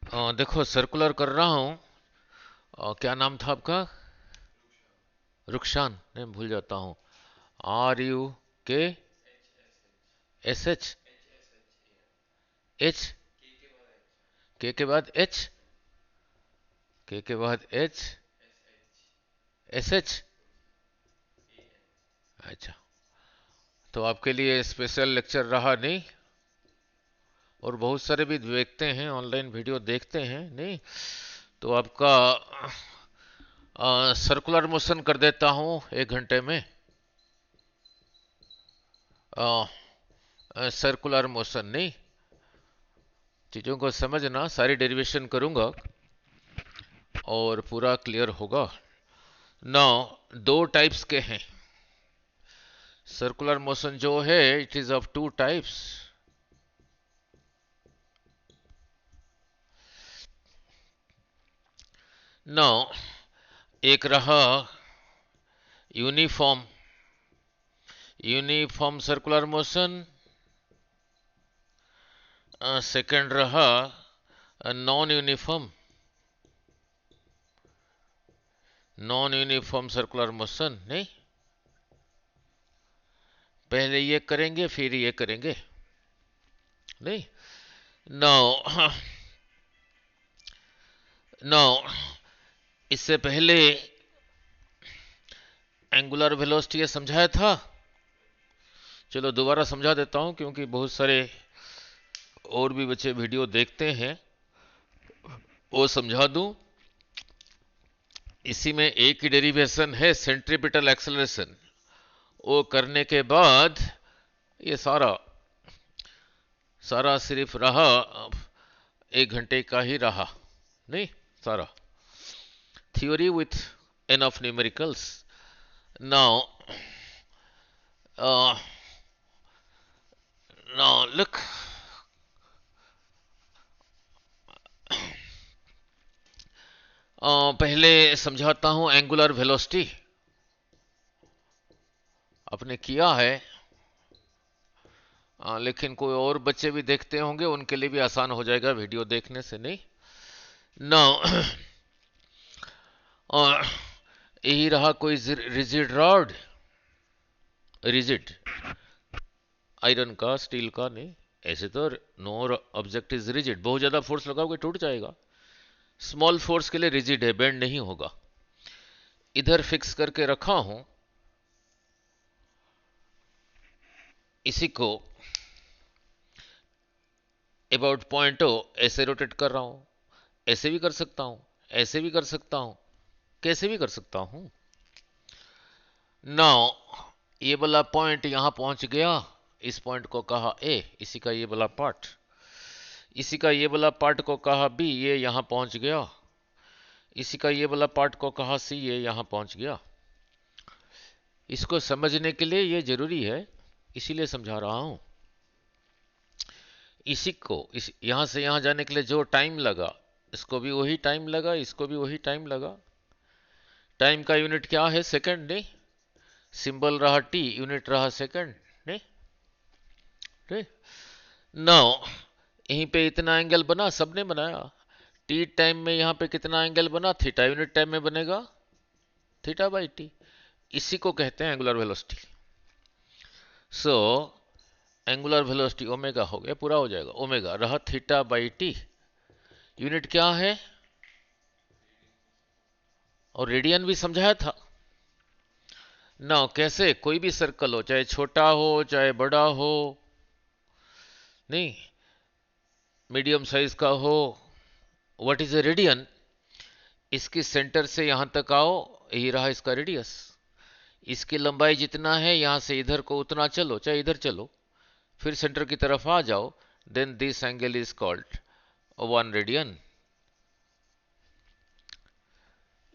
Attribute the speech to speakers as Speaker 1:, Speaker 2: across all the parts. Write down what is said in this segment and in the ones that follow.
Speaker 1: देखो सर्कुलर कर रहा हूँ। क्या नाम था आपका? रुखशान, नहीं भूल जाता हूँ। RUKSH। एच। के बाद एच। के बाद HSH। अच्छा, तो आपके लिए स्पेशल लेक्चर रहा नहीं? और बहुत सारे भी देखते हैं, ऑनलाइन वीडियो देखते हैं नहीं? तो आपका सर्कुलर मोशन कर देता हूँ 1 घंटे में। सर्कुलर मोशन नहीं, चीज़ों को समझना, सारी डेरिवेशन करूंगा और पूरा क्लियर होगा। नौ, दो टाइप्स के हैं सर्कुलर मोशन जो है, it is of two types. Now, एक रहा uniform uniform circular motion, second रहा नॉन यूनिफॉर्म सर्कुलर मोशन नहीं। पहले ये करेंगे फिर ये करेंगे नहीं। नौ, नौ, इससे पहले एंगुलर वेलोसिटी समझाया था। चलो दोबारा समझा देता हूं, क्योंकि बहुत सारे और भी बच्चे वीडियो देखते हैं, वो समझा दूं। इसी में एक ही डेरिवेशन है, सेंट्रीपिटल एक्सेलरेशन। वो करने के बाद ये सारा सारा सिर्फ रहा 1 घंटे का ही रहा नहीं, सारा theory with enough numericals. Now, uh, now look. पहले समझाता हूं एंगुलर वेलोसिटी। आपने किया है, लेकिन कोई और बच्चे भी देखते होंगे, उनके लिए भी आसान हो जाएगा वीडियो देखने से नहीं। नाउ यही रहा कोई रिजिड रॉड, रिजिड आयरन का, स्टील का नहीं। ऐसे तो नो ऑब्जेक्ट इज रिजिड, बहुत ज्यादा फोर्स लगाओगे टूट जाएगा। स्मॉल फोर्स के लिए रिजिड है, बेंड नहीं होगा। इधर फिक्स करके रखा हूं, इसी को अबाउट पॉइंट ओ ऐसे रोटेट कर रहा हूं। ऐसे भी कर सकता हूं, ऐसे भी कर सकता हूं, कैसे भी कर सकता हूं। नाउ ये वाला पॉइंट यहां पहुंच गया, इस पॉइंट को कहा ए, इसी का ये वाला पार्ट, इसी का ये वाला पार्ट को कहा बी, ये यहां पहुंच गया। इसी का ये वाला पार्ट को कहा सी, ये यहां पहुंच गया। इसको समझने के लिए ये जरूरी है, इसीलिए समझा रहा हूं। इसी को यहां से यहां जाने के लिए जो टाइम लगा, इसको भी वही टाइम लगा, इसको भी वही टाइम लगा। टाइम का यूनिट क्या है? सेकंड नहीं। सिंबल रहा टी, यूनिट रहा सेकंड नहीं। ठीक। नाउ यहीं पे इतना एंगल बना, सबने बनाया। टी टाइम में यहां पे कितना एंगल बना? थीटा। यूनिट टाइम में बनेगा थीटा बाई टी। इसी को कहते हैं angular velocity. So angular velocity omega हो गया, पूरा हो जाएगा। ओमेगा रहा थीटा बाई टी, यूनिट क्या है? और रेडियन भी समझाया था ना। कैसे? कोई भी सर्कल हो, चाहे छोटा हो चाहे बड़ा हो नहीं, मीडियम साइज का हो, व्हाट इज ए रेडियन? इसकी सेंटर से यहां तक आओ, यही रहा इसका रेडियस। इसकी लंबाई जितना है, यहां से इधर को उतना चलो, चाहे इधर चलो, फिर सेंटर की तरफ आ जाओ, then this angle is called 1 radian.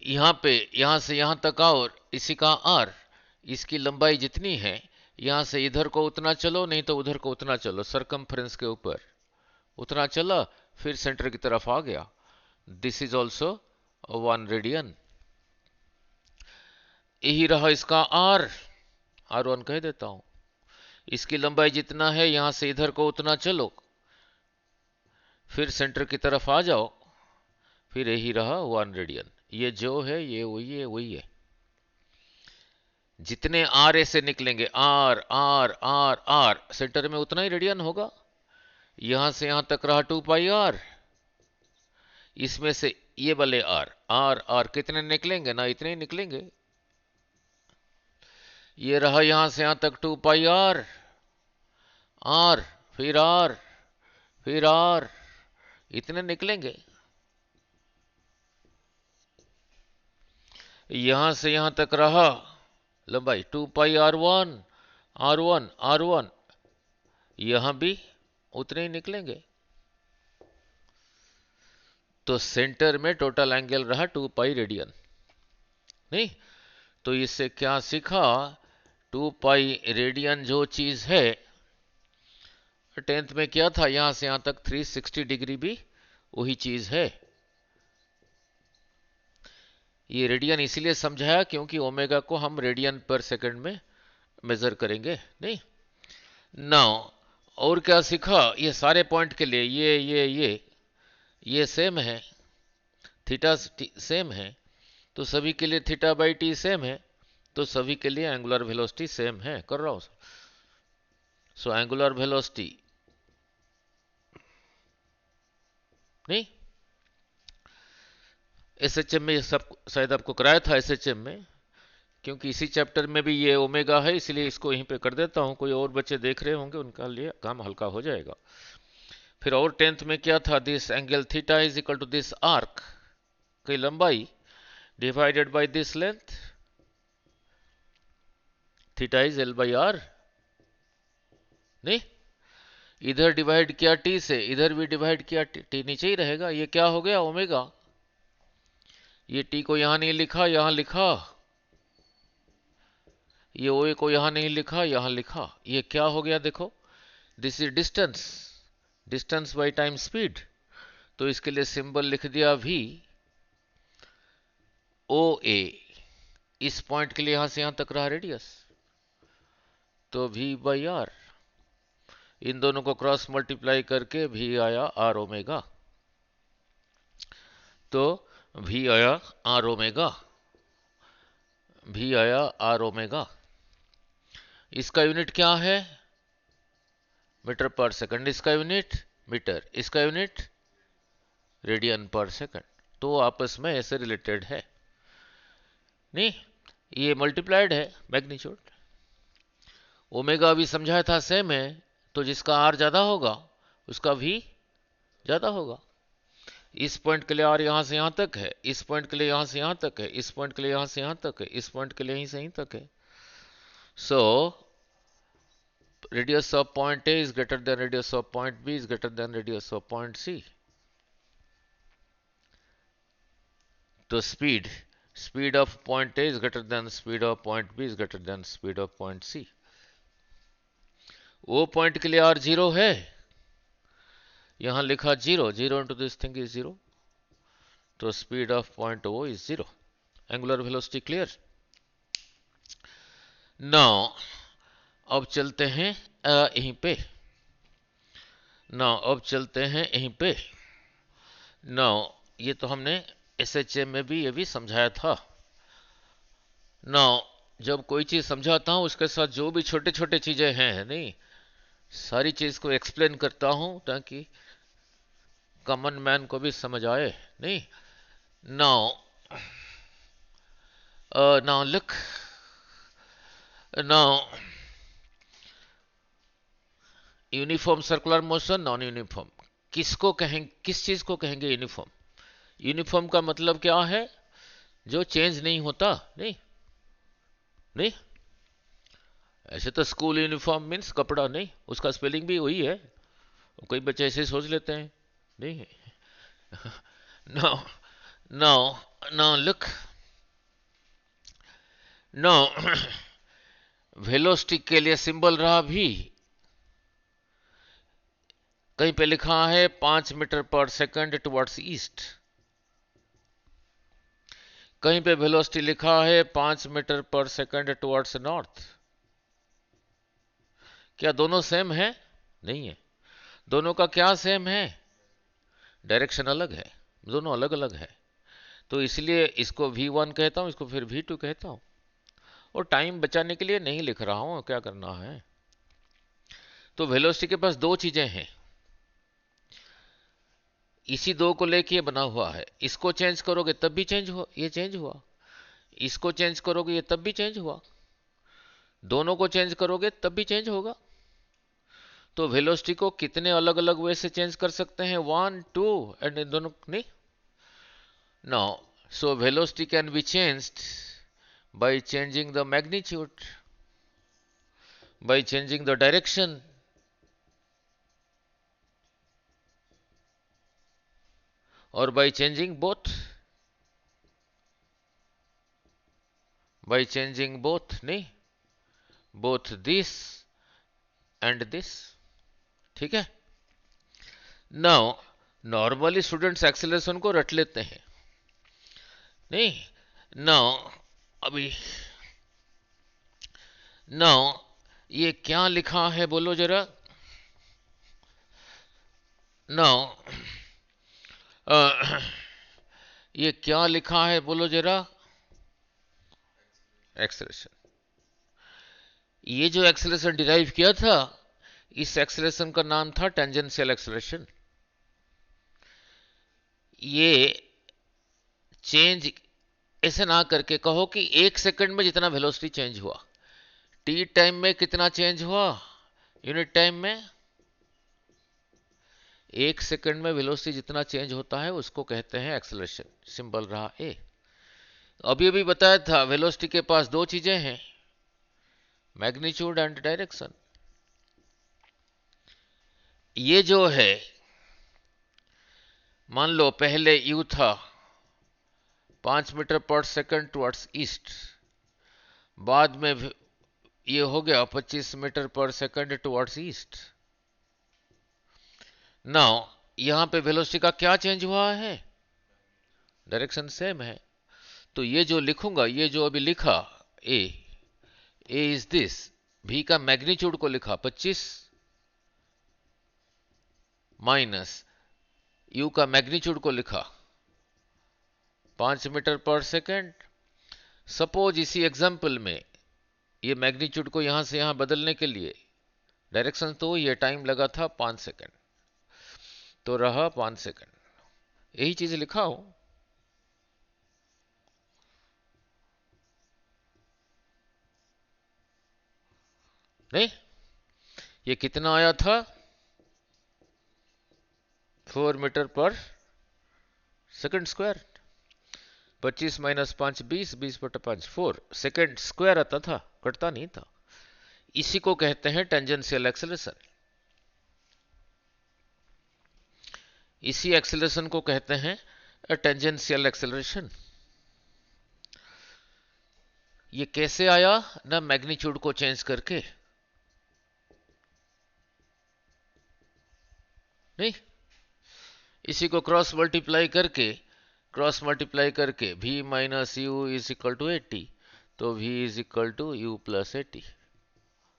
Speaker 1: यहां पे, यहां से यहां तक आओ, इसी का आर, इसकी लंबाई जितनी है, यहां से इधर को उतना चलो, नहीं तो उधर को उतना चलो, सरकमफ्रेंस के ऊपर उतना चला, फिर सेंटर की तरफ आ गया। This is also 1 radian. यही रहा इसका R1 कह देता हूं। इसकी लंबाई जितना है, यहां से इधर को उतना चलो, फिर सेंटर की तरफ आ जाओ, फिर यही रहा 1 रेडियन। ये जो है ये वही है, वही है। जितने आर ऐसे निकलेंगे, r r r r, centre में उतना ही रेडियन होगा। यहां से यहां तक रहा 2 पाई आर, इसमें से ये वाले आर आर आर कितने निकलेंगे ना, इतने ही निकलेंगे। ये रहा यहां से यहां तक 2 पाई आर, आर फिर आर फिर आर, इतने निकलेंगे। यहां से यहां तक रहा लंबाई 2 पाई आर 1 आर 1 आर 1, यहां भी उतने ही निकलेंगे। तो सेंटर में टोटल एंगल रहा 2 पाई रेडियन। नहीं, तो इससे क्या सीखा, 2 पाई रेडियन जो चीज है, 10th में क्या था, यहां से यहां तक 360 डिग्री भी वही चीज है। ये रेडियन इसीलिए समझाया क्योंकि ओमेगा को हम रेडियन पर सेकंड में मेजर करेंगे। नहीं, नाउ और क्या सीखा, ये सारे पॉइंट के लिए ये सेम है, थीटा सेम है, तो सभी के लिए थीटा बाई टी सेम है, तो सभी के लिए एंगुलर वेलोसिटी सेम है। कर रहा हूं, सो एंगुलर वेलोसिटी नहीं, एसएचएम में सब शायद आपको कराया था एसएचएम में, क्योंकि इसी चैप्टर में भी ये ओमेगा है, इसलिए इसको यहीं पे कर देता हूं। कोई और बच्चे देख रहे होंगे, उनका लिए काम हल्का हो जाएगा। फिर और 10th में क्या था, this angle theta is equal to this arc की लंबाई divided by this length, theta is l by r. नहीं, इधर डिवाइड किया टी से, इधर भी डिवाइड किया टी नीचे ही रहेगा। ये क्या हो गया, ओमेगा। ये टी को यहां नहीं लिखा, यहां लिखा। ये ओ को यहां नहीं लिखा, यहां लिखा। ये क्या हो गया, देखो, this is distance, distance by time speed. तो इसके लिए सिंबल लिख दिया वी ओ ए। इस पॉइंट के लिए यहां से यहां तक रहा रेडियस, तो वी बाई आर। इन दोनों को क्रॉस मल्टीप्लाई करके भी आया आर ओमेगा। तो भी आया आर ओमेगा, भी आया आर ओमेगा। इसका यूनिट क्या है, मीटर पर सेकंड। इसका यूनिट मीटर, इसका यूनिट रेडियन पर सेकंड। तो आपस में ऐसे रिलेटेड है। नहीं, ये मल्टीप्लाइड है मैग्नीट्यूड। ओमेगा भी समझाया था सेम है, तो जिसका आर ज्यादा होगा उसका भी ज्यादा होगा। इस पॉइंट के लिए आर यहां से यहां तक है, इस पॉइंट के लिए यहां से यहां तक है, इस पॉइंट के लिए यहां से यहां तक है, इस पॉइंट के लिए यहीं से यहीं तक है। सो radius of point A is greater than radius of point B is greater than radius of point C. तो speed of point A is greater than speed of point B is greater than speed of point C. वो point के लिए r 0 है, यहां लिखा 0, 0 into this thing is 0, तो speed of point O is 0. Angular velocity clear? Now अब चलते हैं यहीं पे। अब चलते हैं यहीं पे। ये तो हमने एसएचएम में भी ये भी समझाया था। जब कोई चीज समझाता हूं उसके साथ जो भी छोटे छोटे चीजें हैं, नहीं, सारी चीज को एक्सप्लेन करता हूं ताकि कॉमन मैन को भी समझ आए। नहीं, now look, now uniform circular motion, non uniform, किसको कहेंगे, किस चीज को कहेंगे यूनिफॉर्म। यूनिफॉर्म का मतलब क्या है, जो चेंज नहीं होता। नहीं, नहीं, ऐसे तो स्कूल यूनिफॉर्म मीन्स कपड़ा, नहीं, उसका स्पेलिंग भी वही है, कई बच्चे ऐसे सोच लेते हैं। नहीं, no no no look, no velocity के लिए सिंबल रहा भी, कहीं पे लिखा है 5 metre per second towards east, कहीं पे वेलोसिटी लिखा है 5 metre per second towards north. क्या दोनों सेम है? नहीं है। दोनों का क्या सेम है, डायरेक्शन अलग है। दोनों अलग अलग है। तो इसलिए इसको v1 कहता हूं, इसको फिर v2 कहता हूं। और टाइम बचाने के लिए नहीं लिख रहा हूं, क्या करना है। तो वेलोसिटी के पास दो चीजें हैं, इसी दो को लेके ये बना हुआ है। इसको चेंज करोगे तब भी चेंज हो, ये चेंज हुआ। इसको चेंज करोगे ये तब भी चेंज हुआ। दोनों को चेंज करोगे तब भी चेंज होगा। तो वेलोसिटी को कितने अलग अलग वे से चेंज कर सकते हैं, 1 2 एंड इन दोनों नहीं। Now so velocity can be changed by changing the magnitude, by changing the direction, or by changing both, by changing both नहीं, both this and this। ठीक है। नाउ नॉर्मली स्टूडेंट्स एक्सेलरेशन को रट लेते हैं नहीं। नाउ अभी नाउ ये क्या लिखा है बोलो जरा। नाउ ये क्या लिखा है बोलो जरा, एक्सेलरेशन। ये जो एक्सेलरेशन डिराइव किया था, इस एक्सेलरेशन का नाम था टेंजेंशियल एक्सेलरेशन। ये चेंज ऐसे ना करके कहो कि 1 सेकंड में जितना वेलोसिटी चेंज हुआ, टी टाइम में कितना चेंज हुआ यूनिट टाइम में, 1 सेकंड में वेलोसिटी जितना चेंज होता है उसको कहते हैं एक्सेलरेशन। सिंबल रहा ए। अभी अभी बताया था वेलोसिटी के पास दो चीजें हैं, मैग्नीट्यूड एंड डायरेक्शन। ये जो है, मान लो पहले यू था 5 metre per second towards east, बाद में ये हो गया 25 metre per second towards east. Now यहां पे वेलोसिटी का क्या चेंज हुआ है, डायरेक्शन सेम है। तो ये जो लिखूंगा, ये जो अभी लिखा ए इज दिस, भी का मैग्नीट्यूड को लिखा 25 माइनस यू का मैग्नीट्यूड को लिखा 5 मीटर पर सेकंड। सपोज इसी एग्जाम्पल में ये मैग्नीट्यूड को यहां से यहां बदलने के लिए डायरेक्शन तो ये टाइम लगा था 5 सेकंड, तो रहा 5 सेकंड। यही चीज लिखा हूं। नहीं, ये कितना आया था, 4 metre per second square. 25 minus 5 20, 20/5 4 second square आता था, कटता नहीं था। इसी को कहते हैं टेंजेंशियल एक्सेलरेशन। इसी एक्सेलरेशन को कहते हैं टेंजेंशियल एक्सेलरेशन। ये कैसे आया ना, मैग्नीट्यूड को चेंज करके नहीं, इसी को क्रॉस मल्टीप्लाई करके v minus u is equal to 80, तो v is equal to u plus 80।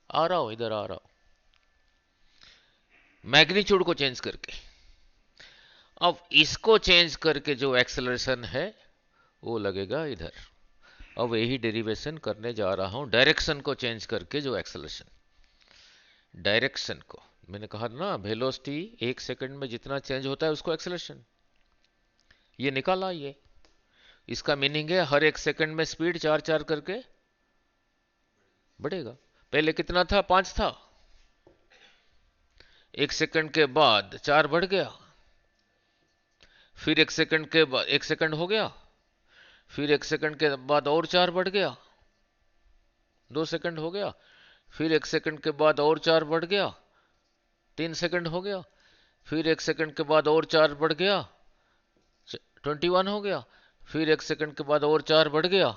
Speaker 1: आ रहा हूं, इधर आ रहा हूं, मैग्नीट्यूड को चेंज करके। अब इसको चेंज करके जो एक्सेलरेशन है वो लगेगा इधर। अब यही डेरिवेशन करने जा रहा हूं, डायरेक्शन को चेंज करके जो एक्सेलरेशन, डायरेक्शन को मैंने कहा ना वेलोसिटी 1 सेकंड में जितना चेंज होता है उसको एक्सेलरेशन, ये निकाला। ये इसका मीनिंग है हर 1 सेकंड में स्पीड 4 करके बढ़ेगा। पहले कितना था, 5 था, 1 सेकंड के बाद 4 बढ़ गया, फिर 1 सेकंड के बाद 1 सेकंड हो गया, फिर 1 सेकंड के बाद और 4 बढ़ गया, 2 सेकंड हो गया, फिर 1 सेकंड के बाद और 4 बढ़ गया, 3 सेकंड हो गया, फिर 1 सेकंड के बाद और 4 बढ़ गया, 21 हो गया, फिर 1 सेकंड के बाद और 4 बढ़ गया,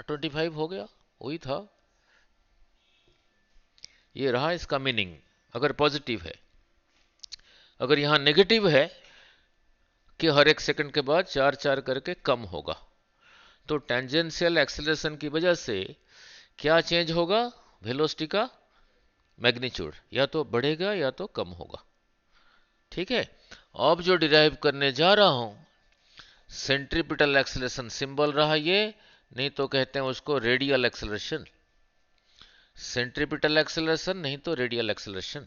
Speaker 1: 25 हो गया। वही था, ये रहा इसका मीनिंग अगर पॉजिटिव है। अगर यहां नेगेटिव है कि हर 1 सेकंड के बाद 4 करके कम होगा, तो टेंजेंशियल एक्सेलरेशन की वजह से क्या चेंज होगा, वेलोसिटी का मैग्नीट्यूड या तो बढ़ेगा या तो कम होगा। ठीक है। अब जो डिराइव करने जा रहा हूं सेंट्रीपिटल एक्सेलरेशन सिंबल रहा ये, नहीं तो कहते हैं उसको रेडियल एक्सेलरेशन। सेंट्रीपिटल एक्सेलरेशन नहीं तो रेडियल एक्सेलरेशन।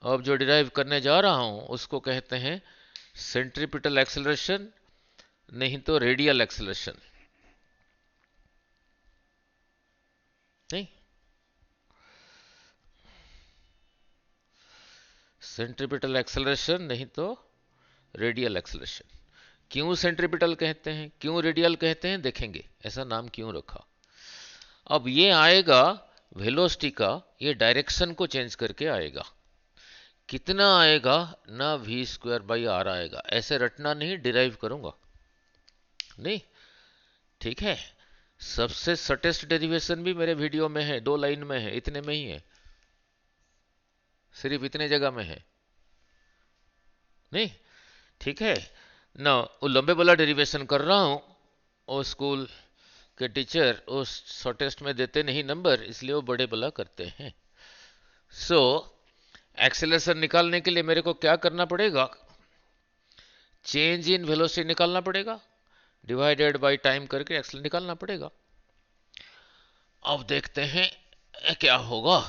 Speaker 1: अब जो डिराइव करने जा रहा हूं उसको कहते हैं सेंट्रीपिटल एक्सेलरेशन नहीं तो रेडियल एक्सेलरेशन। नहीं, सेंट्रीपिटल एक्सेलरेशन नहीं तो रेडियल एक्सेलरेशन। क्यों सेंट्रीपिटल कहते हैं, क्यों रेडियल कहते हैं, देखेंगे ऐसा नाम क्यों रखा। अब ये आएगा वेलोसिटी का, ये डायरेक्शन को चेंज करके आएगा। कितना आएगा ना, v² r आएगा। ऐसे रटना नहीं, डिराइव करूंगा नहीं, ठीक है। सबसे सटेस्ट डेरिवेशन भी मेरे वीडियो में है, 2 लाइन में है, इतने में ही है, सिर्फ इतने जगह में है, नहीं, ठीक है ना। वो लंबे वाला डेरिवेशन कर रहा हूं, और स्कूल के टीचर उस शॉर्टेस्ट में देते नहीं नंबर, इसलिए वो बड़े वाला करते हैं। सो एक्सेलरेशन निकालने के लिए मेरे को क्या करना पड़ेगा, चेंज इन वेलोसिटी निकालना पड़ेगा, डिवाइडेड बाय टाइम करके एक्सेलरेशन निकालना पड़ेगा। अब देखते हैं क्या होगा।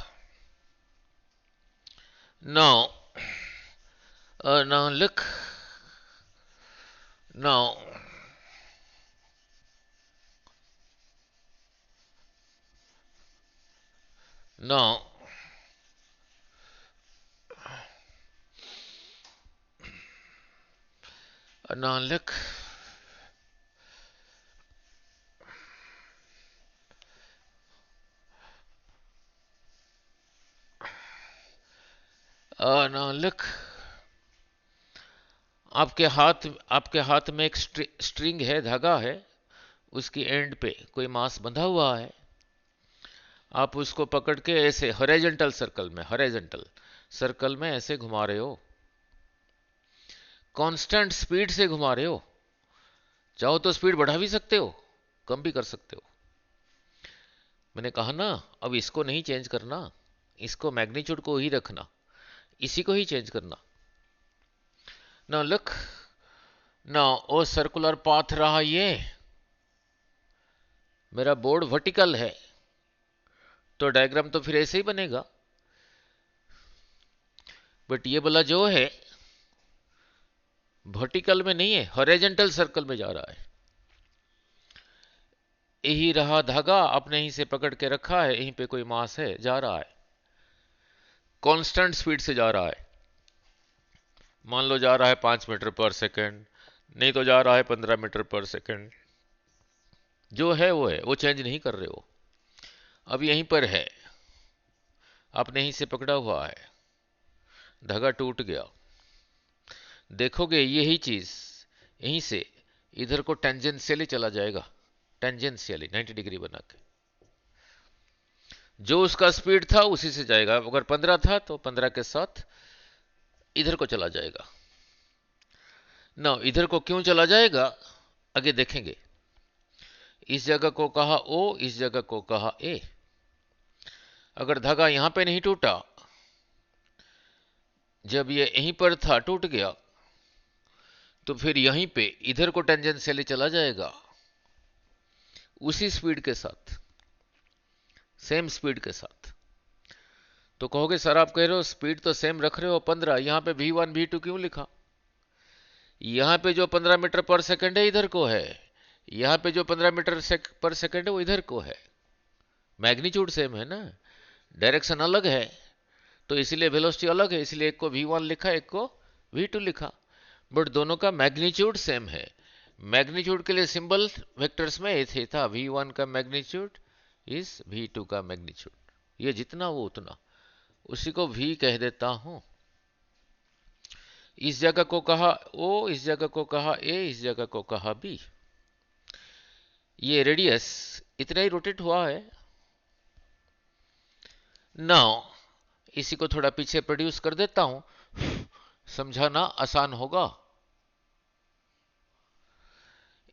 Speaker 1: Now look, now now now look, now look, आपके हाथ में एक स्ट्रिंग है, धागा है, उसकी एंड पे कोई मास बंधा हुआ है। आप उसको पकड़ के ऐसे हॉरिजॉन्टल सर्कल में ऐसे घुमा रहे हो, कांस्टेंट स्पीड से घुमा रहे हो। चाहो तो स्पीड बढ़ा भी सकते हो, कम भी कर सकते हो। मैंने कहा ना, अब इसको नहीं चेंज करना, इसको मैग्नीट्यूड को ही रखना, इसी को ही चेंज करना। नाउ लुक, नाउ ओ सर्कुलर पाथ रहा ये, मेरा बोर्ड वर्टिकल है तो डायग्राम तो फिर ऐसे ही बनेगा, बट ये वाला जो है वर्टिकल में नहीं है, हॉरिजॉन्टल सर्कल में जा रहा है। यही रहा धागा, आपने यहीं से पकड़ के रखा है, यहीं पे कोई मास है, जा रहा है, कांस्टेंट स्पीड से जा रहा है। मान लो जा रहा है 5 मीटर पर सेकंड, नहीं तो जा रहा है 15 मीटर पर सेकंड। जो है वो चेंज नहीं कर रहे हो। अब यहीं पर है, आपने यहीं से पकड़ा हुआ है, धागा टूट गया। देखोगे यही चीज यहीं से इधर को टेंजेंशियली चला जाएगा, टेंजेंशियली 90 डिग्री बना के। जो उसका स्पीड था उसी से जाएगा। अगर 15 था तो 15 के साथ इधर को चला जाएगा ना। इधर को क्यों चला जाएगा आगे देखेंगे। इस जगह को कहा ओ, इस जगह को कहा ए। अगर धागा यहां पे नहीं टूटा, जब ये यहीं पर था टूट गया, तो फिर यहीं पे इधर को टेंजेंशियली चला जाएगा उसी स्पीड के साथ, सेम स्पीड के साथ। तो कहोगे सर आप कह रहे हो स्पीड तो सेम रख रहे हो 15, यहां पे v1 v2 क्यों लिखा? यहां पे जो 15 मीटर पर सेकंड है इधर को है, यहां पे जो 15 मीटर पर सेकंड है वो इधर को है। मैग्नीट्यूड सेम है ना, डायरेक्शन अलग है, तो इसलिए वेलोसिटी अलग है, इसलिए एक को v1 लिखा, एक को v2 लिखा, बट दोनों का मैग्नीट्यूड सेम है। मैग्नीट्यूड के लिए सिंबल वेक्टर्स में ऐसे था, v1 का मैग्नीट्यूड इज v2 का मैग्नीट्यूड, ये जितना वो उतना, उसी को v कह देता हूं। इस जगह को कहा o, इस जगह को कहा a, इस जगह को कहा b। ये रेडियस इतना ही रोटेट हुआ है। नाउ इसी को थोड़ा पीछे प्रोड्यूस कर देता हूं, समझाना आसान होगा।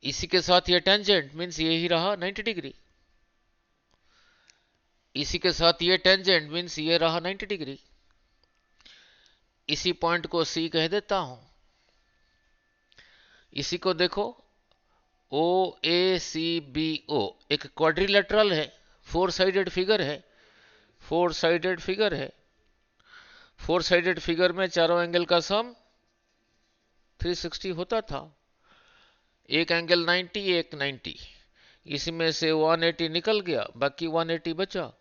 Speaker 1: इसी के साथ ये टेंजेंट मीन्स ये ही रहा 90 डिग्री, इसी के साथ ये टेंजेंट मीन्स ये रहा 90 डिग्री। इसी पॉइंट को C कह देता हूं। इसी को देखो, ओ ए सी बी ओ एक क्वाड्रिलेटरल है, फोर साइडेड फिगर है, फोर साइडेड फिगर है। फोर साइडेड फिगर में चारों एंगल का सम 360 होता था। एक एंगल 90, एक 90, इसमें से 180 निकल गया, बाकी 180 बचा।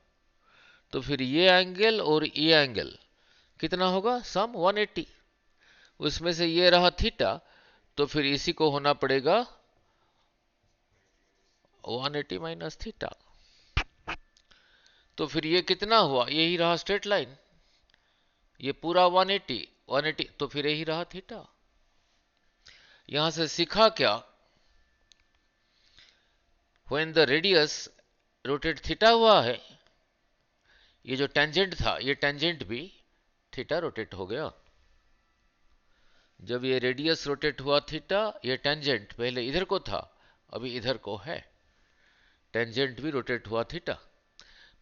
Speaker 1: तो फिर ये एंगल और ये एंगल कितना होगा, सम 180। उसमें से ये रहा थीटा, तो फिर इसी को होना पड़ेगा 180 माइनस थीटा। तो फिर ये कितना हुआ, यही रहा स्ट्रेट लाइन, ये पूरा 180, 180, तो फिर यही रहा थीटा। यहां से सीखा क्या, when the radius rotate theta हुआ है, ये जो टेंजेंट था ये टेंजेंट भी थीटा रोटेट हो गया। जब ये रेडियस रोटेट हुआ थीटा, ये टेंजेंट पहले इधर को था, अभी इधर को है, टेंजेंट भी रोटेट हुआ थीटा।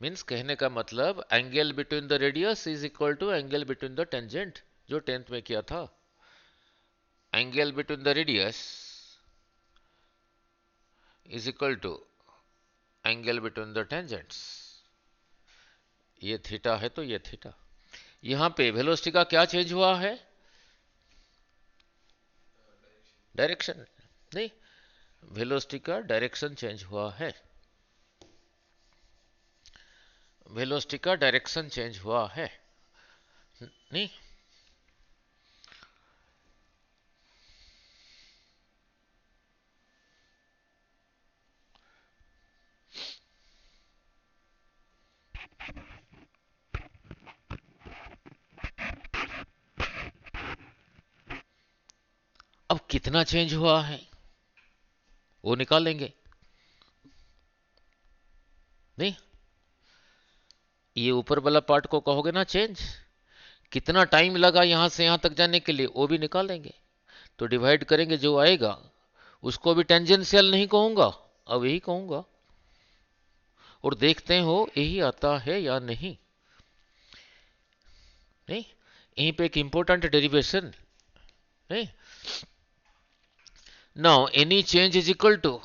Speaker 1: मीन्स कहने का मतलब angle between the radius is equal to angle between the tangent, जो 10th में किया था। Angle between the radius is equal to angle between the tangents. ये थीटा है तो ये थीटा। यहां पे वेलोसिटी का क्या चेंज हुआ है, डायरेक्शन नहीं, वेलोसिटी का डायरेक्शन चेंज हुआ है, वेलोसिटी का डायरेक्शन चेंज हुआ है, नहीं। अब कितना चेंज हुआ है वो निकालेंगे, नहीं। ये ऊपर वाला पार्ट को कहोगे ना चेंज, कितना टाइम लगा यहां से यहां तक जाने के लिए, वो भी निकालेंगे। तो डिवाइड करेंगे, जो आएगा उसको भी टेंजेंशियल नहीं कहूंगा, अब यही कहूंगा, और देखते हो यही आता है या नहीं। नहीं, यहीं पे एक इंपॉर्टेंट डेरिवेशन, नहीं। Now any change is equal to,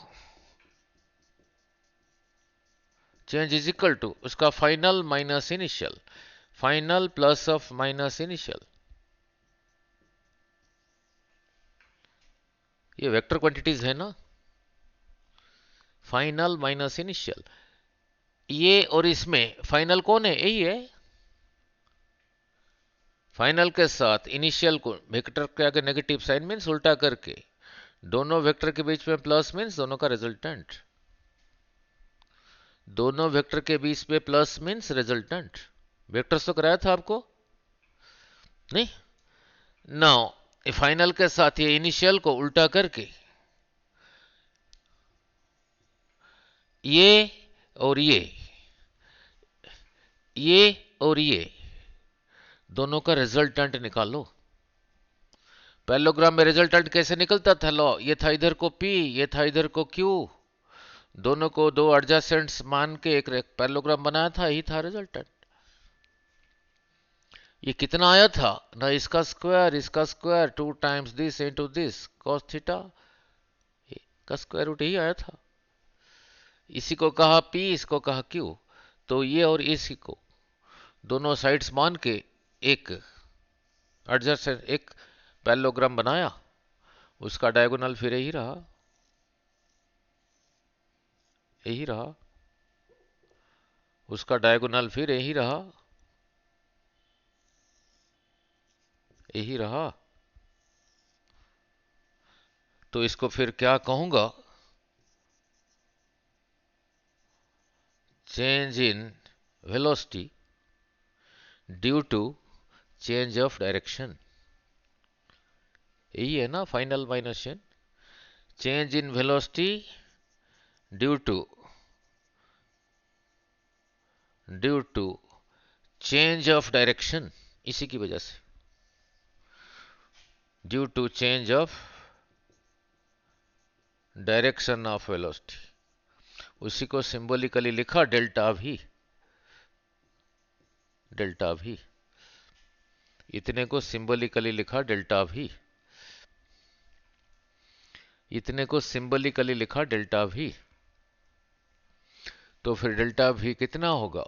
Speaker 1: change is equal to उसका final minus initial, final plus of minus initial. ये वेक्टर क्वांटिटीज है ना, फाइनल माइनस इनिशियल। ये और इसमें फाइनल कौन है, यही है। फाइनल के साथ इनिशियल को वेक्टर के आगे नेगेटिव साइन मीन्स उल्टा करके, दोनों वेक्टर के बीच में प्लस मीन्स दोनों का रिजल्टेंट, दोनों वेक्टर के बीच में प्लस मीन्स रिजल्टेंट। वेक्टर्स तो कराया था आपको, नहीं। नाउ फाइनल के साथ ये इनिशियल को उल्टा करके, ये और ये और ये दोनों का रिजल्टेंट निकालो। पैरेललोग्राम में रिजल्टेंट कैसे निकलता था, लो, ये था इधर को P, ये था इधर को Q, दोनों को दो एडजेसेंट्स मान के एक पैरेललोग्राम बनाया था, यही था रिजल्टेंट। ये कितना आया था ना, इसका square 2 times this into this cos theta का स्क्वायर रूट, यही आया था। इसी को कहा P, इसको कहा Q। तो ये और इसी को दोनों साइड्स मान के एक एडजेसेंट एक पैरेललोग्राम बनाया, उसका डायगोनल फिर यही रहा, यही रहा, उसका डायगोनल फिर यही रहा, यही रहा। तो इसको फिर क्या कहूंगा, change in velocity due to change of direction, यही है ना final minus chain. Change in velocity due to change of direction, इसी की वजह से, due to change of direction of velocity, उसी को सिंबॉलिकली लिखा डेल्टा भी, डेल्टा भी, इतने को सिंबॉलिकली लिखा डेल्टा भी। इतने को सिंबलिकली लिखा डेल्टा भी। तो फिर डेल्टा भी कितना होगा?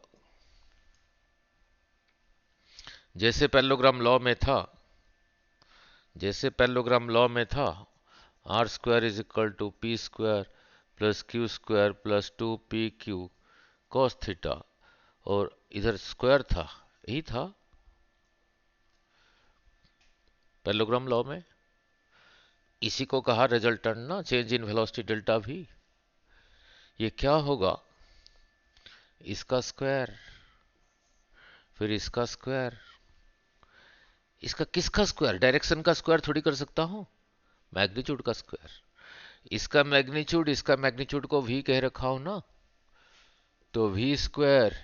Speaker 1: जैसे पैरेललोग्राम लॉ में था, जैसे पैरेललोग्राम लॉ में था, r square is equal to p square plus q square plus 2pq cos theta, और इधर स्क्वायर था, यही था पैरेललोग्राम लॉ में। इसी को कहा रिजल्टेंट ना, चेंज इन वेलोसिटी डेल्टा भी। ये क्या होगा? इसका स्क्वायर, फिर इसका स्क्वायर, इसका किसका स्क्वायर? डायरेक्शन का स्क्वायर थोड़ी कर सकता हूं, मैग्नीट्यूड का स्क्वायर। इसका मैग्नीट्यूड को v कह रखा हूं ना, तो v square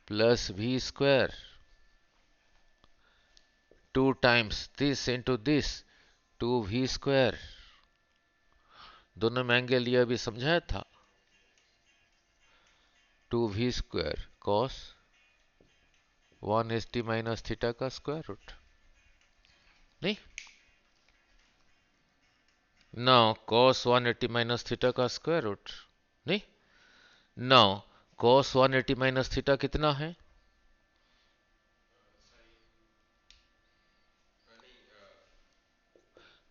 Speaker 1: plus v square 2 times this into this 2v square. दोनों में एंगल लिया अभी समझाया था, 2v square cos 180 minus theta का स्क्वायर रूट। नहीं, नाउ कॉस 180 माइनस थीटा का स्क्वायर रूट। नहीं, नाउ कॉस 180 माइनस थीटा कितना है?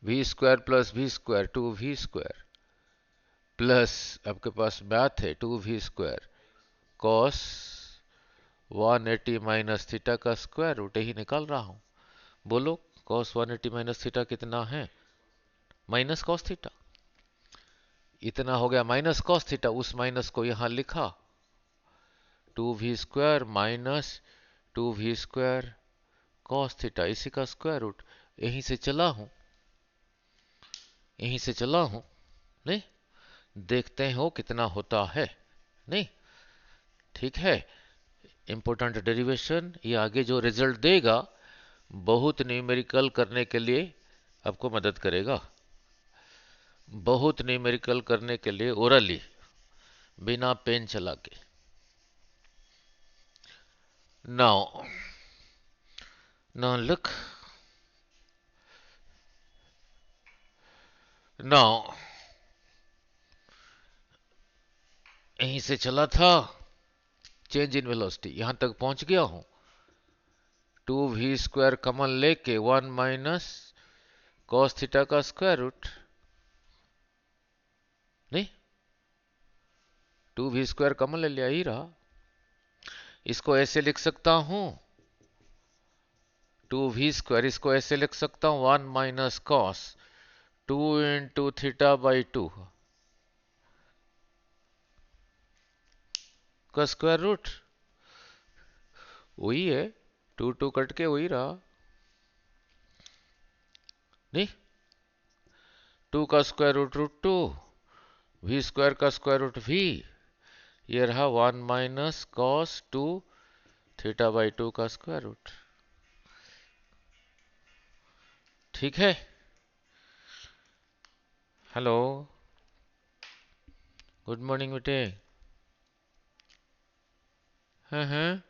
Speaker 1: V square plus v square 2v square plus आपके पास मैथ है 2v square cos 180 minus theta का स्क्वायर रूट, यही निकाल रहा हूं। बोलो कॉस 180 माइनस थीटा कितना है? Minus cos theta. इतना हो गया माइनस कॉस थीटा, उस माइनस को यहां लिखा 2v square minus 2v square cos theta, इसी का स्क्वायर रूट। यहीं से चला हूं, यहीं से चला हूं। नहीं, देखते हो कितना होता है। नहीं, ठीक है। इंपॉर्टेंट डेरिवेशन, ये आगे जो रिजल्ट देगा बहुत न्यूमेरिकल करने के लिए आपको मदद करेगा, बहुत न्यूमेरिकल करने के लिए ओरली, बिना पेन चला के। नाउ नाउ लुक, नाउ यहीं से चला था, चेंज इन वेलोसिटी यहां तक पहुंच गया हूं। 2v स्क्वायर कॉमन लेके 1 माइनस कॉस थीटा का स्क्वायर रूट। नहीं, 2v स्क्वायर कॉमन ले लिया, ही रहा। इसको ऐसे लिख सकता हूं 2v स्क्वायर, इसको ऐसे लिख सकता हूं 1 minus cos 2 into theta by 2 का स्क्वायर रूट। वही है, 2 2 कट के वही रहा। नहीं, 2 का square root root 2, v square का स्क्वायर रूट v, ये रहा 1 माइनस कॉस 2 थीटा बाई 2 का स्क्वायर रूट। ठीक है। हेलो, गुड मॉर्निंग बेटे। हैं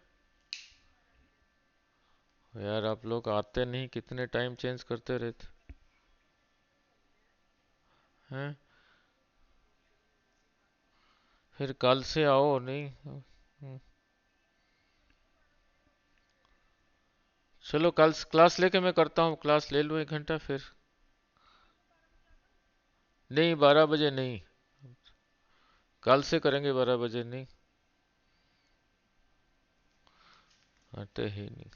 Speaker 1: यार, आप लोग आते नहीं, कितने टाइम चेंज करते रहते हैं। फिर कल से आओ। नहीं, चलो कल क्लास लेके मैं करता हूँ, क्लास ले लूँ 1 घंटा फिर। नहीं, 12 बजे नहीं, कल से करेंगे 12 बजे। नहीं, आते ही नहीं।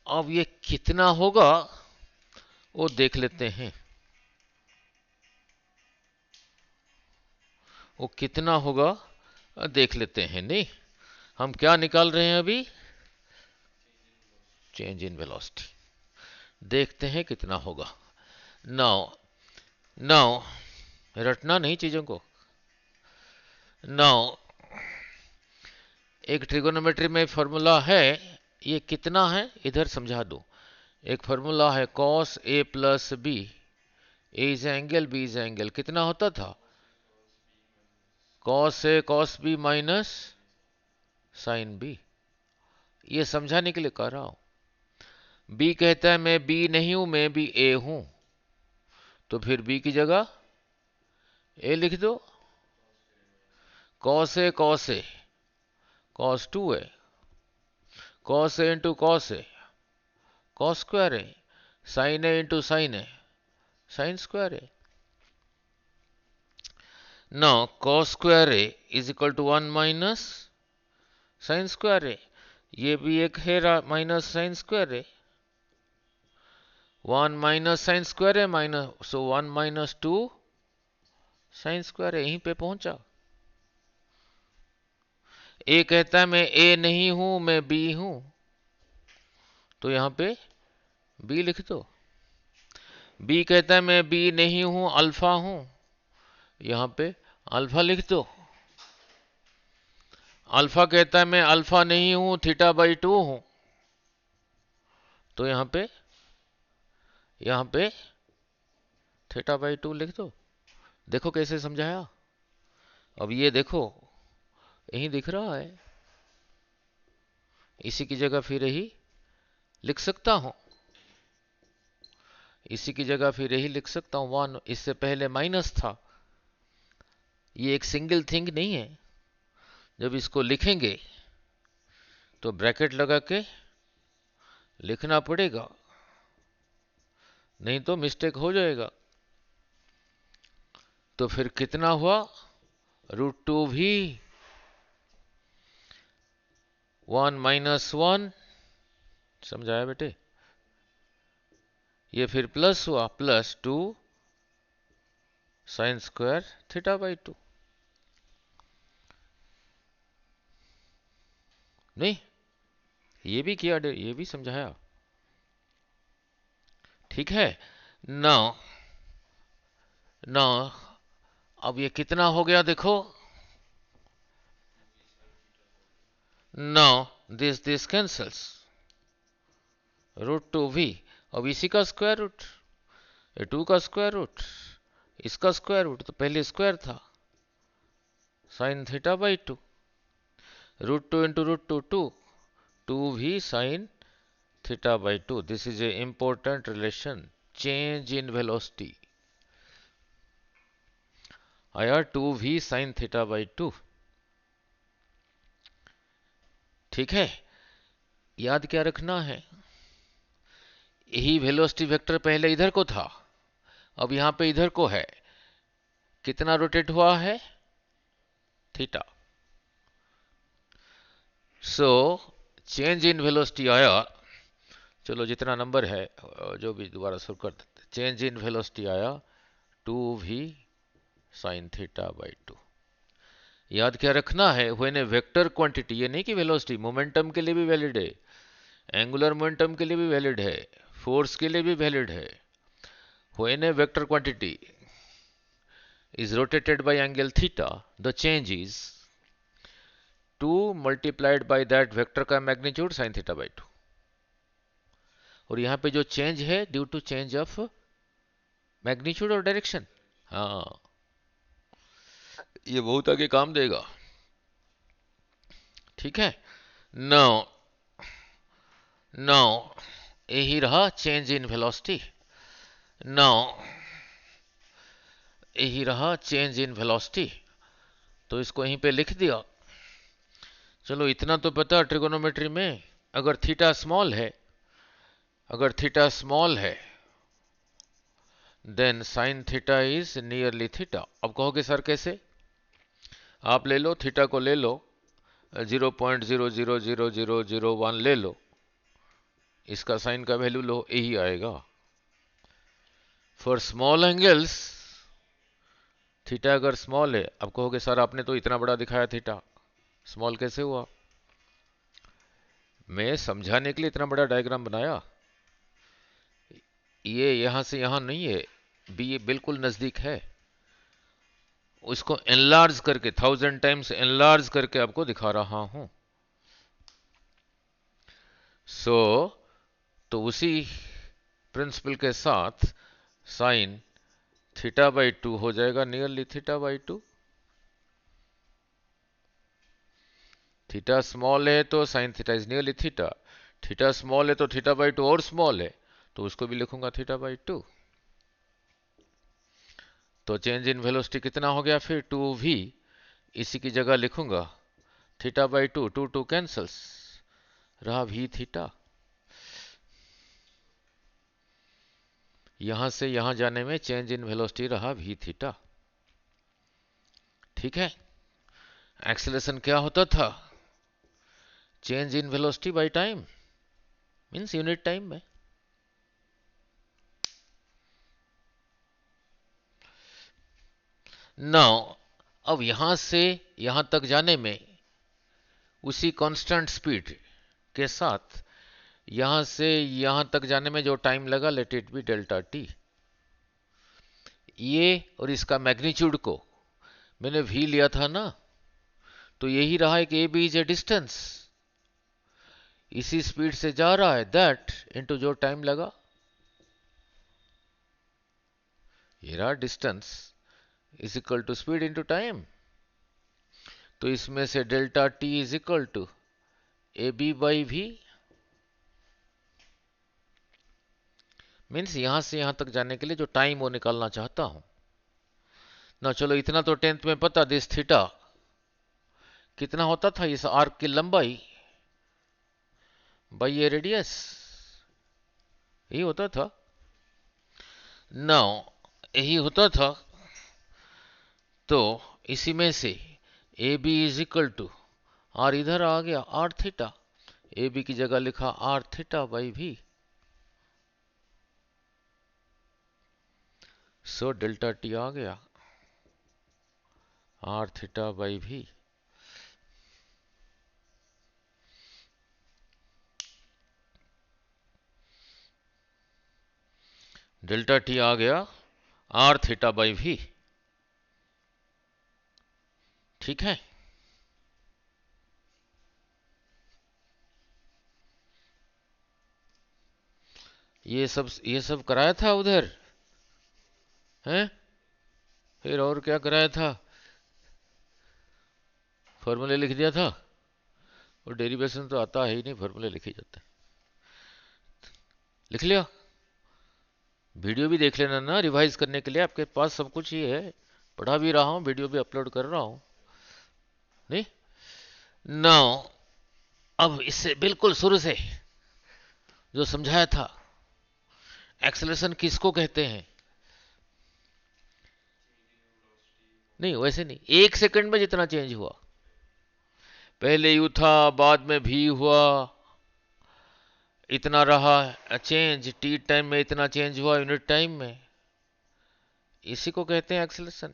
Speaker 1: अब ये कितना होगा वो देख लेते हैं, वो कितना होगा देख लेते हैं। नहीं, हम क्या निकाल रहे हैं अभी? Change in velocity. देखते हैं कितना होगा। नाउ नाउ रटना नहीं चीजों को। नाउ एक ट्रिगोनोमेट्री में फॉर्मूला है, ये कितना है इधर समझा दो। एक फॉर्मूला है cos a plus b, a is angle, b is angle, कितना होता था? Cos a cos b minus sine b. ये समझाने के लिए कह रहा हूं। बी कहता है मैं बी नहीं हूं, मैं भी ए हूं, तो फिर बी की जगह ए लिख दो। Cos a cos a cos 2 है, cos a into cos a cos square है, sine a into sine a sine square है। Now cos square a is equal to 1 minus sine square a, ये भी एक है minus sine square है, 1 minus sine square है minus, so 1 minus 2 sine square है, यहीं पे पहुंचा। ए कहता है मैं ए नहीं हूं मैं बी हूं, तो यहां पे बी लिख दो। बी कहता है मैं बी नहीं हूं अल्फा हूं, यहां पे अल्फा लिख दो। अल्फा कहता है मैं अल्फा नहीं हूं थीटा बाई 2 हूं, तो यहां पे थीटा बाई 2 लिख दो। देखो कैसे समझाया। अब ये देखो यही दिख रहा है, इसी की जगह फिर यही लिख सकता हूं, इसी की जगह फिर यही लिख सकता हूं 1, इससे पहले माइनस था। ये एक सिंगल थिंग नहीं है, जब इसको लिखेंगे तो ब्रैकेट लगा के लिखना पड़ेगा, नहीं तो मिस्टेक हो जाएगा। तो फिर कितना हुआ, √2 भी 1 माइनस 1, समझाया बेटे। ये फिर प्लस हुआ plus 2 sine square theta by 2, नहीं ये भी किया, ये भी समझाया, ठीक है। नाउ नाउ अब ये कितना हो गया देखो, नाउ दिस कैंसल्स, √2 भी, अब इसी का स्क्वायर रूट, ये 2 का स्क्वायर रूट, इसका स्क्वायर रूट, तो पहले स्क्वायर था साइन थीटा बाई 2, √2 इंटू √2 2, 2 भी sine theta by 2। This is a important relation, change in velocity आया 2 भी साइन थीटा बाई 2, ठीक है। याद क्या रखना है, यही वेलोसिटी वेक्टर पहले इधर को था, अब यहां पे इधर को है, कितना रोटेट हुआ है theta, so change in velocity आया, चलो जितना नंबर है जो भी दोबारा शुरू कर देते, चेंज इन वेलोसिटी आया 2 भी साइन थीटा बाई 2। याद क्या रखना है, व्हेन ए वेक्टर क्वांटिटी, ये नहीं कि वेलोसिटी, मोमेंटम के लिए भी वैलिड है, एंगुलर मोमेंटम के लिए भी वैलिड है, फोर्स के लिए भी वैलिड है। When A vector quantity is rotated by angle theta, the change is 2 multiplied by that vector का मैग्नीट्यूड sin theta by 2, और यहां पे जो चेंज है due to change of magnitude और डायरेक्शन, हाँ ये बहुत आगे काम देगा, ठीक है। नाउ नाउ यही रहा चेंज इन वेलोसिटी, नाउ यही रहा चेंज इन वेलोसिटी, तो इसको यहीं पे लिख दिया। चलो इतना तो पता ट्रिगोनोमेट्री में, अगर थीटा स्मॉल है, अगर थीटा स्मॉल है then sine theta is nearly theta. अब कहोगे सर कैसे, आप ले लो थीटा को, ले लो 0.000001 ले लो, इसका साइन का वैल्यू लो, यही आएगा। फॉर स्मॉल एंगल्स थीटा अगर स्मॉल है, अब कहोगे सर आपने तो इतना बड़ा दिखाया थीटा, स्मॉल कैसे हुआ, मैं समझाने के लिए इतना बड़ा डायग्राम बनाया, ये यहां से यहां नहीं है, बी ये बिल्कुल नजदीक है, उसको एनलार्ज करके 1000 टाइम्स एनलार्ज करके आपको दिखा रहा हूं। सो तो उसी प्रिंसिपल के साथ साइन थीटा बाई 2 हो जाएगा nearly theta by 2। Theta small है तो sign theta is nearly theta, theta small है तो थीटा बाई 2 और स्मॉल है, तो उसको भी लिखूंगा थीटा बाई 2। तो चेंज इन वेलोसिटी कितना हो गया फिर 2v, इसी की जगह लिखूंगा थीटा बाई 2, 2 2 कैंसल्स, रहा v थीटा। यहां से यहां जाने में चेंज इन वेलोसिटी रहा v थीटा। ठीक है, एक्सेलरेशन क्या होता था? Change in velocity by time, means unit time में। नाउ अब यहां से यहां तक जाने में उसी कांस्टेंट स्पीड के साथ यहां से यहां तक जाने में जो टाइम लगा, let it be delta T. ये और इसका मैग्नीट्यूड को मैंने v लिया था ना, तो यही रहा है कि A B is a distance, इसी स्पीड से जा रहा है, दैट इनटू जो टाइम लगा, ये रहा distance is equal to speed into time. तो इसमें से delta t is equal to A B by v, means यहां से यहां तक जाने के लिए जो टाइम वो निकालना चाहता हूं ना। चलो इतना तो टेंथ में पता, दिस थीटा कितना होता था, इस आर्क की लंबाई बाई ए रेडियस, यही होता था। नाउ यही होता था, तो इसी में से A B is equal to r, इधर आ गया आर थीटा, ए बी की जगह लिखा आर थीटा बाई भी। सो डेल्टा टी आ गया आर थीटा बाई भी। डेल्टा टी आ गया आर थीटा बाई भी। ठीक है, ये सब कराया था उधर हैं, फिर और क्या कराया था? फॉर्मूले लिख दिया था, और डेरिवेशन तो आता है ही नहीं, फॉर्मूले लिखे जाते हैं। लिख लिया, वीडियो भी देख लेना ना रिवाइज करने के लिए, आपके पास सब कुछ ही है, पढ़ा भी रहा हूं, वीडियो भी अपलोड कर रहा हूं। नहीं, नाउ अब इससे बिल्कुल शुरू से जो समझाया था, एक्सेलरेशन किसको कहते हैं? नहीं वैसे नहीं, एक सेकंड में जितना चेंज हुआ, पहले यू था, बाद में भी हुआ, इतना रहा चेंज, टी टाइम में इतना चेंज हुआ यूनिट टाइम में, इसी को कहते हैं एक्सेलरेशन।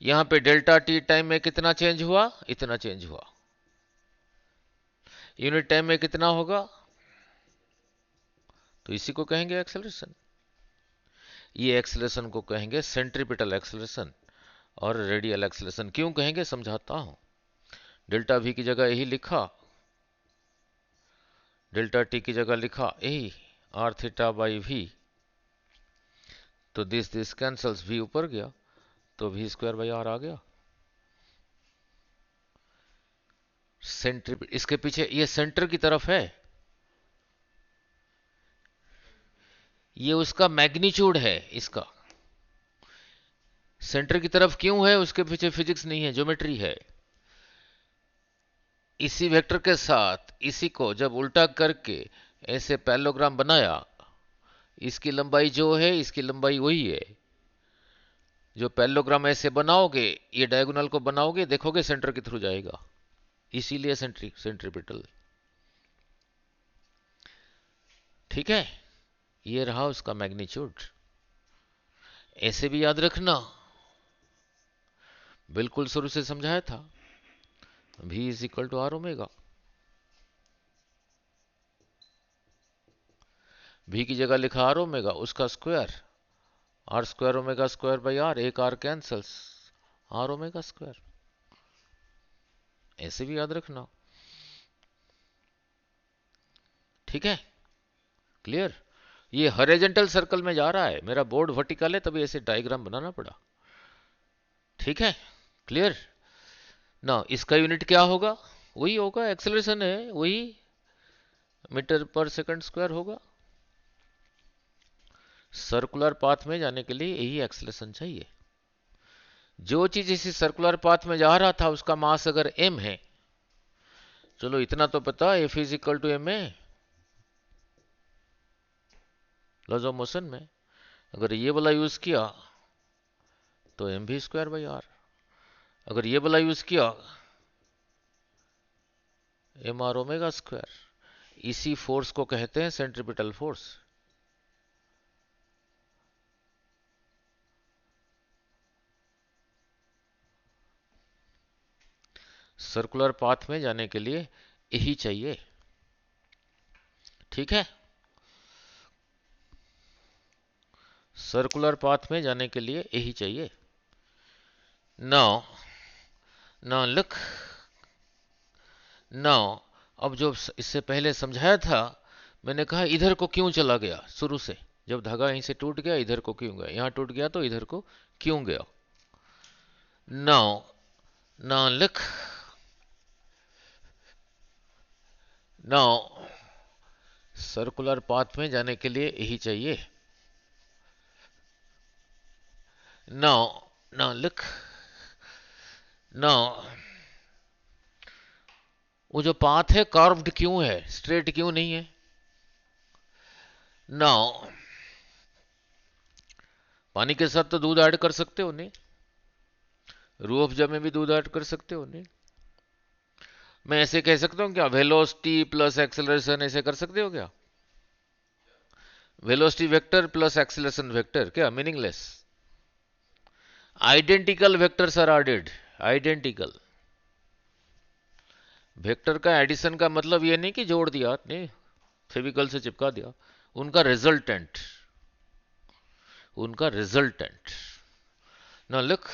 Speaker 1: यहां पे डेल्टा टी टाइम में कितना चेंज हुआ, इतना चेंज हुआ, यूनिट टाइम में कितना होगा, तो इसी को कहेंगे एक्सेलरेशन। ये एक्सेलरेशन को कहेंगे सेंट्रीपिटल एक्सेलरेशन और रेडियल एक्सेलरेशन। क्यों कहेंगे समझाता हूं। डेल्टा वी की जगह यही लिखा, डेल्टा टी की जगह लिखा यही आर थीटा बाई वी, तो दिस कैंसल्स, वी ऊपर गया तो वी स्क्वायर बाई आर आ गया। सेंट्री, इसके पीछे ये सेंटर की तरफ है, ये उसका मैग्नीट्यूड है, इसका सेंटर की तरफ क्यों है, उसके पीछे फिजिक्स नहीं है, ज्योमेट्री है। इसी वेक्टर के साथ इसी को जब उल्टा करके ऐसे पैरेललोग्राम बनाया, इसकी लंबाई जो है इसकी लंबाई वही है। जो पैरेललोग्राम ऐसे बनाओगे, ये डायगोनल को बनाओगे, देखोगे सेंटर के थ्रू जाएगा, इसीलिए सेंट्रीपिटल। ठीक है, ये रहा उसका मैग्नीट्यूड। ऐसे भी याद रखना, बिल्कुल शुरू से समझाया था, v is equal to R omega. v की जगह लिखा आर ओमेगा, उसका square R square omega square by R, एक R cancels, R omega square. ऐसे भी याद रखना। ठीक है, क्लियर। ये हॉरिजॉन्टल सर्कल में जा रहा है, मेरा बोर्ड वर्टिकल है, तभी ऐसे डायग्राम बनाना पड़ा। ठीक है, क्लियर ना। इसका यूनिट क्या होगा, वही होगा, एक्सेलरेशन है वही, मीटर पर सेकंड स्क्वायर होगा। सर्कुलर पाथ में जाने के लिए यही एक्सेलरेशन चाहिए। जो चीज इसी सर्कुलर पाथ में जा रहा था उसका मास अगर m है, चलो इतना तो पता, F is equal to m है लॉज ऑफ मोशन में। अगर ये वाला यूज किया तो एम भी स्क्वायर बाई आर, अगर ये वाला यूज किया एम आर ओमेगा स्क्वायर। इसी फोर्स को कहते हैं सेंट्रीपिटल फोर्स। सर्कुलर पाथ में जाने के लिए यही चाहिए, ठीक है। सर्कुलर पाथ में जाने के लिए यही चाहिए। नाउ नाउ लुक, नाउ अब जो इससे पहले समझाया था, मैंने कहा इधर को क्यों चला गया शुरू से, जब धागा यहीं से टूट गया इधर को क्यों गया, यहां टूट गया तो इधर को क्यों गया। Now now look, now circular path में जाने के लिए यही चाहिए। नाउ नाउ लुक, नाउ वो जो पाथ है कार्व्ड क्यों है, स्ट्रेट क्यों नहीं है। नाउ पानी के साथ तो दूध ऐड कर सकते हो नहीं, रूह अफ़ज़ा में भी दूध ऐड कर सकते हो नहीं। मैं ऐसे कह सकता हूं क्या, वेलोसिटी प्लस एक्सेलरेशन, ऐसे कर सकते हो क्या, velocity vector plus acceleration vector, क्या meaningless. Identical vectors are added, identical. Vector का एडिशन का मतलब ये नहीं कि जोड़ दिया, नहीं फेविकल से चिपका दिया, उनका रिजल्टेंट, उनका रिजल्टेंट। ना लुक,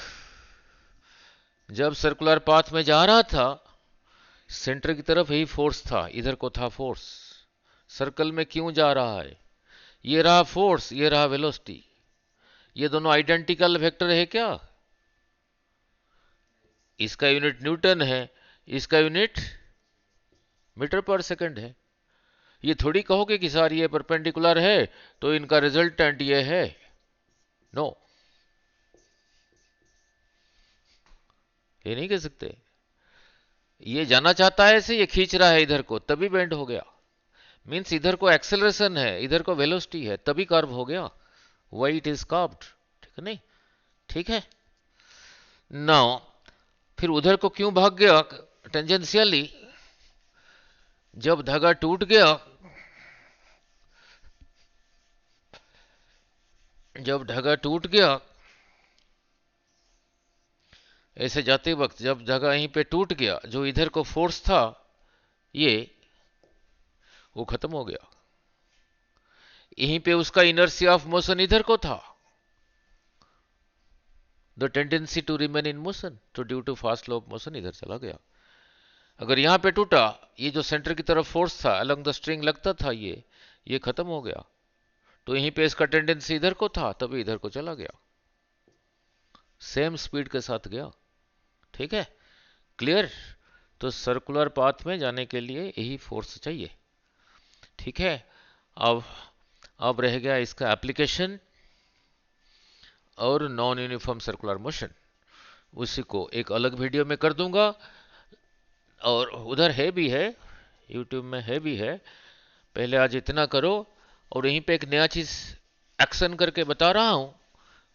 Speaker 1: जब सर्कुलर पाथ में जा रहा था सेंटर की तरफ यही फोर्स था, इधर को था फोर्स। सर्कल में क्यों जा रहा है, ये रहा फोर्स, ये रहा वेलोसिटी, ये दोनों आइडेंटिकल वेक्टर है क्या। इसका यूनिट न्यूटन है, इसका यूनिट मीटर पर सेकंड है। ये थोड़ी कहोगे कि सर ये परपेंडिकुलर है तो इनका रिजल्टेंट ये है, नो, ये नहीं कह सकते। ये जाना चाहता है ऐसे, ये खींच रहा है इधर को तभी बेंड हो गया, मीन्स इधर को एक्सेलरेशन है इधर को वेलोसिटी है तभी कर्व हो गया, वाई इट इज कर्व्ड, ठीक है नहीं, ठीक है। नाउ फिर उधर को क्यों भाग गया टेंजेंशियली, जब धागा टूट गया, जब धागा टूट गया ऐसे जाते वक्त, जब धागा यहीं पे टूट गया, जो इधर को फोर्स था ये वो खत्म हो गया, यहीं पे उसका इनर्शिया ऑफ मोशन इधर को था, the tendency to remain in motion, तो due to fast law of motion इधर चला गया। अगर यहां पे टूटा, ये जो सेंटर की तरफ फोर्स था अलोंग द स्ट्रिंग लगता था ये खत्म हो गया, तो यहीं पे इसका टेंडेंसी इधर को था तभी इधर को चला गया, सेम स्पीड के साथ गया, ठीक है, क्लियर। तो सर्कुलर पाथ में जाने के लिए यही फोर्स चाहिए, ठीक है। अब रह गया इसका एप्लीकेशन और नॉन यूनिफॉर्म सर्कुलर मोशन, उसी को एक अलग वीडियो में कर दूंगा, और उधर है भी है, यूट्यूब में है भी है। पहले आज इतना करो, और यहीं पे एक नया चीज एक्शन करके बता रहा हूं,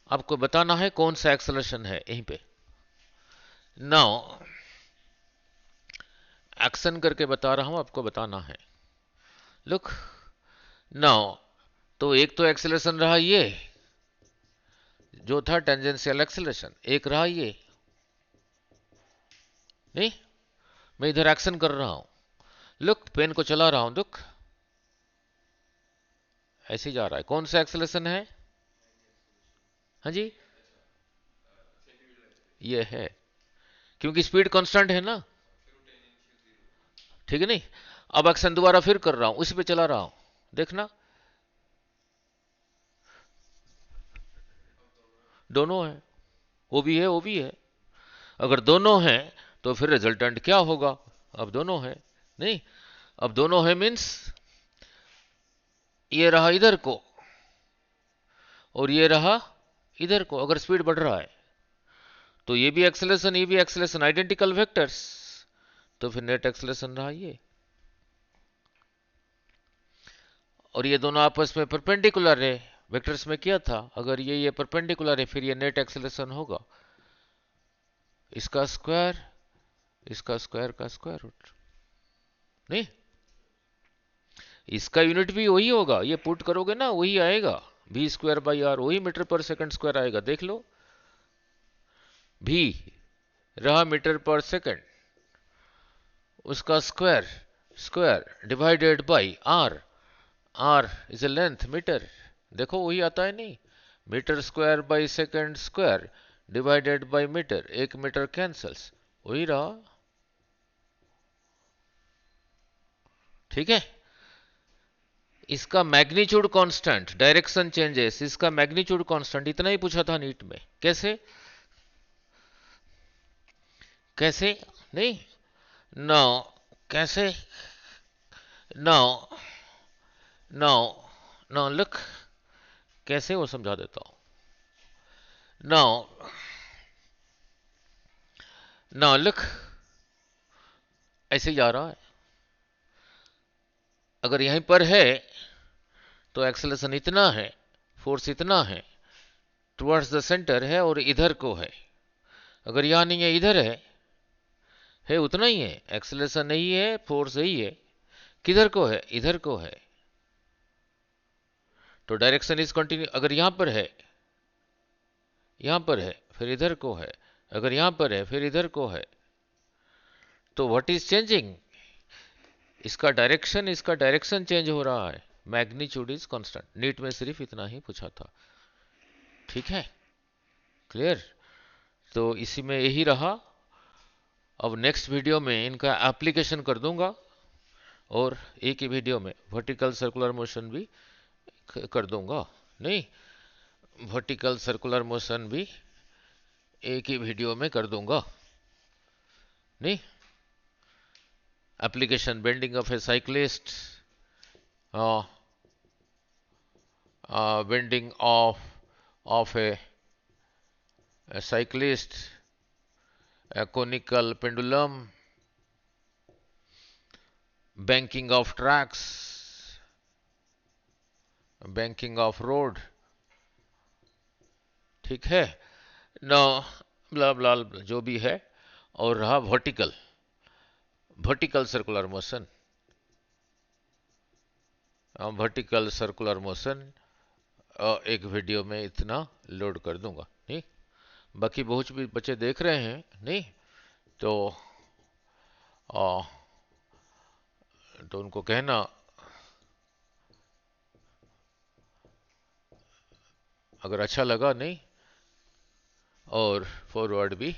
Speaker 1: आपको बताना है कौन सा एक्सेलरेशन है यहीं पे। नाउ एक्शन करके बता रहा हूं, आपको बताना है। लुक नाउ, तो एक तो एक्सेलरेशन रहा ये जो था टेंजेंशियल एक्सेलरेशन, एक रहा ये, नहीं मैं इधर एक्शन कर रहा हूं, लुक पेन को चला रहा हूं, लुक ऐसे जा रहा है, कौन सा एक्सेलरेशन है, हाँ जी ये है, क्योंकि स्पीड कांस्टेंट है ना, ठीक है नहीं। अब एक्शन दोबारा फिर कर रहा हूं, उसी पे चला रहा हूं, देखना दोनों है, वो भी है वो भी है, अगर दोनों हैं तो फिर रिजल्टेंट क्या होगा, अब दोनों है, नहीं अब दोनों है मीन्स ये रहा इधर को और ये रहा इधर को, अगर स्पीड बढ़ रहा है तो ये भी एक्सेलरेशन आइडेंटिकल वेक्टर्स, तो फिर नेट एक्सेलरेशन रहा ये। और ये दोनों आपस में परपेंडिकुलर है, वेक्टर्स में किया था, अगर ये परपेंडिकुलर है फिर ये नेट एक्सेलरेशन होगा इसका स्क्वायर का स्क्वायर रूट। नहीं, इसका यूनिट भी वही होगा, ये पुट करोगे ना वही आएगा, v²/r वही मीटर पर सेकंड स्क्वायर आएगा, देख लो v रहा मीटर पर सेकंड, उसका square divided by r is a length metre, देखो वही आता है नहीं, metre square by second square divided by metre, 1 metre cancels, वही रहा। ठीक है, इसका मैग्नीट्यूड कांस्टेंट, डायरेक्शन चेंजेस, इसका मैग्नीट्यूड कांस्टेंट, इतना ही पूछा था नीट में, कैसे नहीं, नो कैसे, नो नो नो लुक, कैसे वो समझा देता हूं। नो लुक, ऐसे जा रहा है, अगर यहीं पर है तो एक्सेलरेशन इतना है, फोर्स इतना है, टुवर्ड्स द सेंटर है और इधर को है, अगर यहां नहीं है इधर है उतना ही है, एक्सेलरेशन नहीं है, फोर्स यही है, किधर को है, इधर को है, तो डायरेक्शन इज कंटिन्यू, अगर यहां पर है फिर इधर को है, अगर यहां पर है फिर इधर को है, तो व्हाट इज चेंजिंग, इसका डायरेक्शन चेंज हो रहा है, मैग्नीट्यूड इज कांस्टेंट, नीट में सिर्फ इतना ही पूछा था। ठीक है, क्लियर, तो इसी में यही रहा, अब नेक्स्ट वीडियो में इनका एप्लीकेशन कर दूंगा, और एक ही वीडियो में वर्टिकल सर्कुलर मोशन भी कर दूंगा, नहीं, वर्टिकल सर्कुलर मोशन भी एक ही वीडियो में कर दूंगा, नहीं, application bending of A cyclist, bending of A cyclist, a conical pendulum, banking of tracks, banking of road, ठीक है, नो ब्ला ब्ला जो भी है, और रहा वर्टिकल सर्कुलर मोशन, एक वीडियो में इतना लोड कर दूंगा, नहीं, बाकी बहुत भी बच्चे देख रहे हैं, नहीं, तो उनको कहना अगर अच्छा लगा, नहीं, और फॉरवर्ड भी,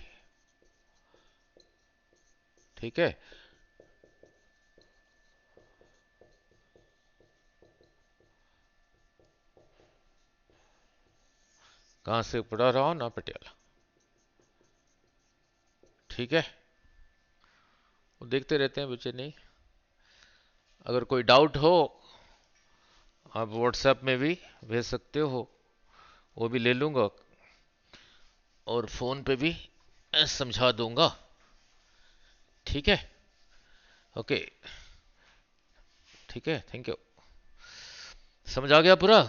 Speaker 1: ठीक है, कहां से पढ़ा रहा हूं ना, पटियाला, ठीक है, वो देखते रहते हैं बच्चे, नहीं, अगर कोई डाउट हो आप व्हाट्सएप में भी भेज सकते हो, वो भी ले लूंगा, और फोन पे भी समझा दूंगा, ठीक है, ओके, ठीक है, थैंक यू, समझ आ गया पूरा।